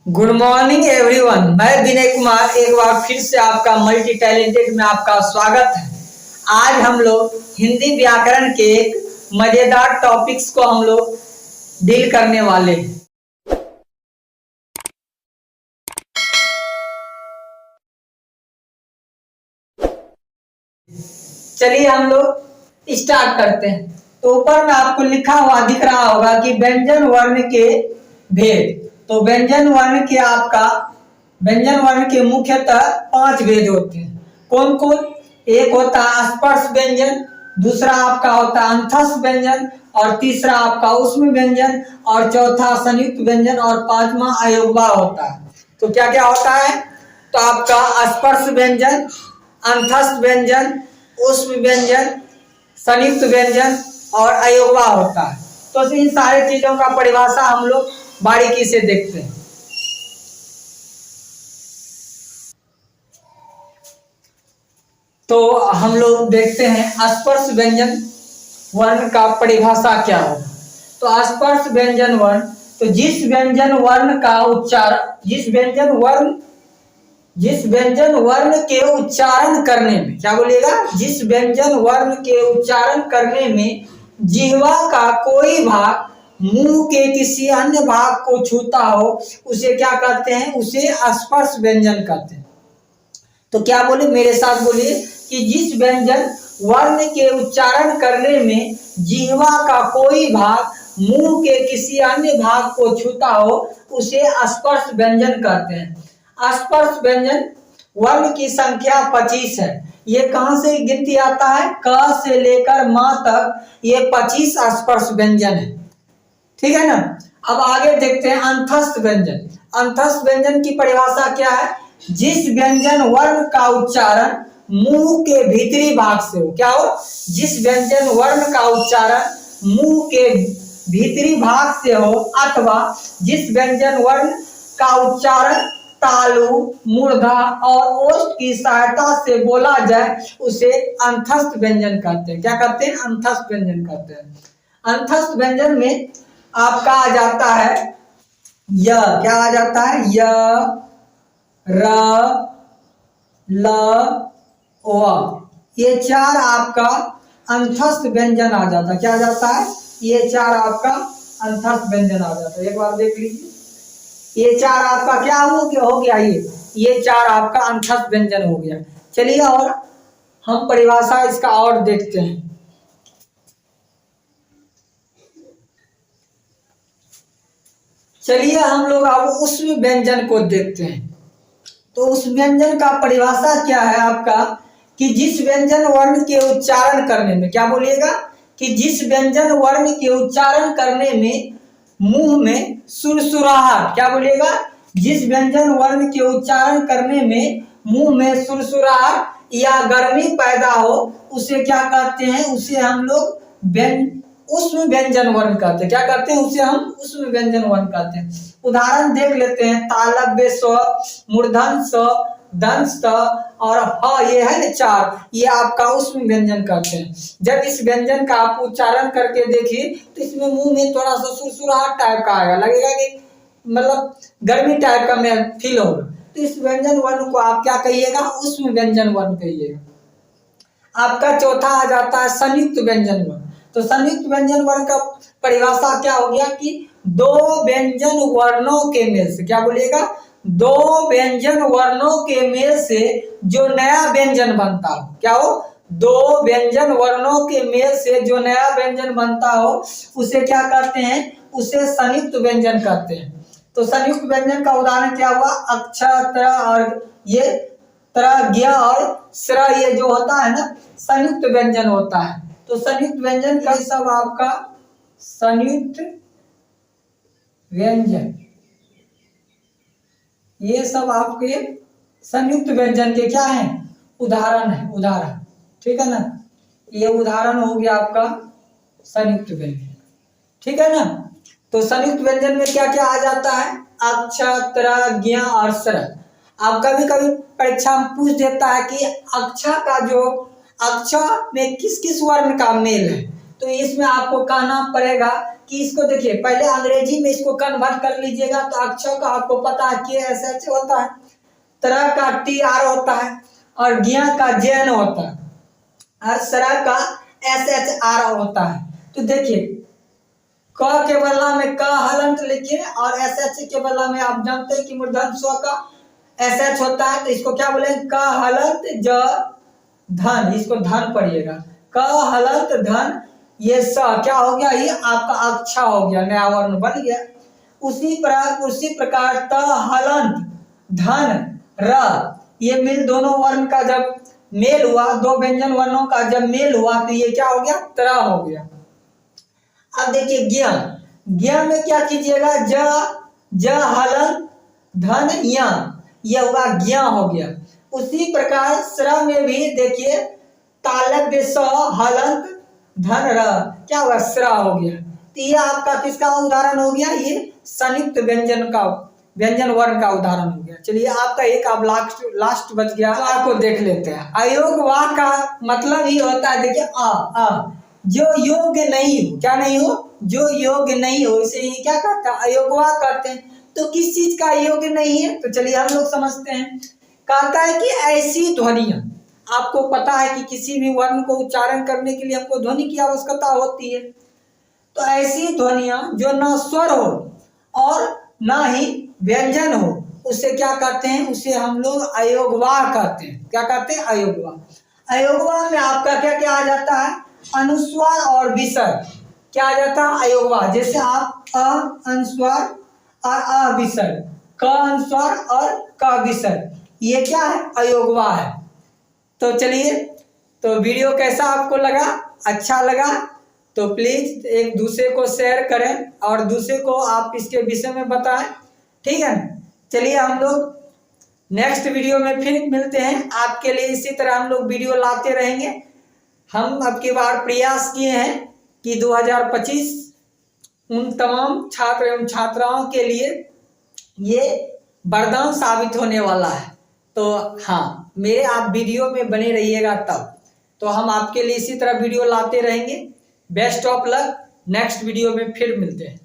Good morning everyone. मैं विनय कुमार एक बार फिर से आपका मल्टी टैलेंटेड में आपका स्वागत है। आज हम लोग हिंदी व्याकरण के एक मजेदार टॉपिक्स को हम लोग डील करने वाले हैं। चलिए हम लोग स्टार्ट करते हैं। तो ऊपर में आपको लिखा हुआ दिख रहा होगा कि व्यंजन वर्ण के भेद। तो व्यंजन वर्ण के मुख्यतः 5 भेद होते हैं। कौन कौन? एक होता है स्पर्श व्यंजन, दूसरा आपका होता है अंतस्थ व्यंजन, और तीसरा आपका ऊष्म व्यंजन, और चौथा संयुक्त व्यंजन, और पांचवा अयोगवा होता है। तो क्या क्या होता है? तो आपका स्पर्श व्यंजन, अंतस्थ व्यंजन, ऊष्म व्यंजन, संयुक्त व्यंजन और अयोगवा होता है। तो इन सारे चीजों का परिभाषा हम लोग बारीकी से देखते हैं। तो हम लोग देखते हैं स्पर्श व्यंजन वर्ण का परिभाषा क्या होगा। तो स्पर्श व्यंजन वर्ण, तो जिस व्यंजन वर्ण के उच्चारण करने में, क्या बोलिएगा? जिस व्यंजन वर्ण के उच्चारण करने में जिह्वा का कोई भाग मुंह के किसी अन्य भाग को छूता हो, उसे क्या कहते हैं? उसे स्पर्श व्यंजन कहते हैं। तो क्या बोले, मेरे साथ बोलिए कि जिस व्यंजन वर्ण के उच्चारण करने में जिह्वा का कोई भाग मुंह के किसी अन्य भाग को छूता हो, उसे स्पर्श व्यंजन कहते हैं। स्पर्श व्यंजन वर्ण की संख्या 25 है। ये कहां से गिनती आता है? क से लेकर म तक ये 25 स्पर्श व्यंजन है। ठीक है ना। अब आगे देखते हैं अंतस्थ व्यंजन। अंतस्थ व्यंजन की परिभाषा क्या है? जिस व्यंजन वर्ण का उच्चारण मुंह के भीतरी भाग से हो। क्या हो? जिस व्यंजन वर्ण का उच्चारण मुंह के भीतरी भाग से हो, अथवा जिस व्यंजन वर्ण का उच्चारण तालु, मूर्धा और ओष्ठ की सहायता से बोला जाए, उसे अंतस्थ व्यंजन कहते हैं। क्या कहते हैं? अंतस्थ व्यंजन कहते हैं। अंतस्थ व्यंजन में आपका आ जाता है य। क्या आ जाता है? य, र, ल, व। ये चार आपका अंतस्थ व्यंजन आ जाता है। क्या आ जाता है? ये चार आपका अंतस्थ व्यंजन आ जाता है। एक बार देख लीजिए, ये चार आपका क्या हो गया? ये चार आपका अंतस्थ व्यंजन हो गया। चलिए और हम परिभाषा इसका और देखते हैं। चलिए हम लोग अब ऊष्म व्यंजन को देखते हैं। तो उस व्यंजन का परिभाषा क्या है आपका? कि जिस व्यंजन वर्ण के उच्चारण करने में, क्या बोलिएगा? कि जिस व्यंजन वर्ण के उच्चारण करने में मुंह में सुरसुराहट, क्या बोलिएगा? जिस व्यंजन वर्ण के उच्चारण करने में मुंह में सुरसुराहट या गर्मी पैदा हो, उसे क्या कहते हैं? उसे हम लोग ऊष्म व्यंजन वर्ण कहते हैं। क्या कहते हैं? उसे हम ऊष्म व्यंजन वर्ण कहते हैं। उदाहरण देख लेते हैं। तालव्य स्व, मूर्धन स्व, दंश स्व और ह, ये है ना चार, ये आपका ऊष्म व्यंजन कहते हैं। जब इस व्यंजन का आप उच्चारण करके देखिए तो इसमें मुंह में थोड़ा सा सुरसुराहट टाइप का आएगा, लगेगा कि मतलब गर्मी टाइप का में फील होगा। तो इस व्यंजन वर्ण को आप क्या कहिएगा? ऊष्म व्यंजन वर्ण कहिएगा। आपका चौथा आ जाता है संयुक्त व्यंजन वर्ण। तो संयुक्त व्यंजन वर्ण का परिभाषा क्या हो गया? कि दो व्यंजन वर्णों के मेल से, क्या बोलिएगा? दो व्यंजन वर्णों के मेल से जो नया व्यंजन बनता हो। क्या हो? दो व्यंजन वर्णों के मेल से जो नया व्यंजन बनता हो, उसे क्या कहते हैं? उसे संयुक्त व्यंजन कहते हैं। तो संयुक्त व्यंजन का उदाहरण क्या हुआ? अक्ष, त्र और ये त्र, ज्ञ और स्र, ये जो होता है ना, संयुक्त व्यंजन होता है। तो संयुक्त व्यंजन का सब आपका संयुक्त व्यंजन, ये सब आपके संयुक्त व्यंजन के क्या है? उदाहरण है, उदाहरण। ठीक है ना। ये उदाहरण हो गया आपका संयुक्त व्यंजन। ठीक है ना। तो संयुक्त व्यंजन में क्या क्या आ जाता है? अक्ष, त्र, ज्ञ और स्र। आप कभी कभी परीक्षा में पूछ देता है कि अक्ष का जो अक्ष में किस किस वर्ण का मेल है, तो तो इसमें आपको कहना पड़ेगा कि इसको देखिए, पहले अंग्रेजी में इसको कन्वर्ट कर लीजिएगा। तो अक्षर का आपको पता है कि SH होता है, तरह का TR होता है, और ज्ञ का JN होता है, और सरा का SHR होता है। तो देखिए, क के बदला में क हलंत लिखिए, और SH के बदला में आप जानते हैं कि मूर्धन्य स्व का SH होता है। तो इसको क्या बोलेंगे? क हलंत ज धन, इसको धन पढ़िएगा। क हलंत धन, ये स क्या हो गया? ये आपका अक्षा हो गया, नया वर्ण बन गया। उसी प्रकार त हलंत धन र, ये मिल दोनों वर्ण का जब मेल हुआ, दो व्यंजन वर्णों का जब मेल हुआ, तो ये क्या हो गया? त्र हो गया। अब देखिए ज्ञ, ज्ञ में क्या कीजिएगा? ज हलंत धन य, ये हुआ ज्ञ हो गया। उसी प्रकार स्र में भी देखिए, तालव्य स हलंत धन र, क्या हुआ? स्र हो गया। तो ये आपका किसका उदाहरण हो गया? ये संयुक्त व्यंजन वर्ण का उदाहरण हो गया। चलिए, आपका एक अब लास्ट बच गया, आपको देख लेते हैं। अयोग वाह का मतलब ही होता है, देखिए आ जो योग्य नहीं हो, क्या नहीं हो? जो योग्य नहीं हो, इसे ये क्या कहता है? अयोग्यवाह कहते हैं। तो किस चीज का योग्य नहीं है? तो चलिए हम लोग समझते हैं। कहता है कि ऐसी ध्वनियां, आपको पता है कि किसी भी वर्ण को उच्चारण करने के लिए हमको ध्वनि की आवश्यकता होती है। तो ऐसी ध्वनियां जो न स्वर हो और न ही व्यंजन हो, उसे क्या कहते हैं? उसे हम लोग अयोग्यवाह कहते हैं। क्या कहते हैं? अयोग्यवाह। अयोग्यवाह में आपका क्या क्या आ जाता है? अनुस्वार और विसर्ग। क्या आ जाता है? अयोग्यवाह। जैसे आप अ अनुस्वार और अ विसर्ग, क अनुस्वार और क विसर्ग, ये क्या है? अयोग्यवाह है। तो चलिए, तो वीडियो कैसा आपको लगा? अच्छा लगा तो प्लीज एक दूसरे को शेयर करें और दूसरे को आप इसके विषय में बताएं, ठीक है ना? चलिए, हम लोग नेक्स्ट वीडियो में फिर मिलते हैं। आपके लिए इसी तरह हम लोग वीडियो लाते रहेंगे। हम अब की बार प्रयास किए हैं कि 2025 उन तमाम छात्र एवं छात्राओं के लिए ये वरदान साबित होने वाला है। तो हाँ, मेरे आप वीडियो में बने रहिएगा, तब तो हम आपके लिए इसी तरह वीडियो लाते रहेंगे। Best of luck, next video में फिर मिलते हैं।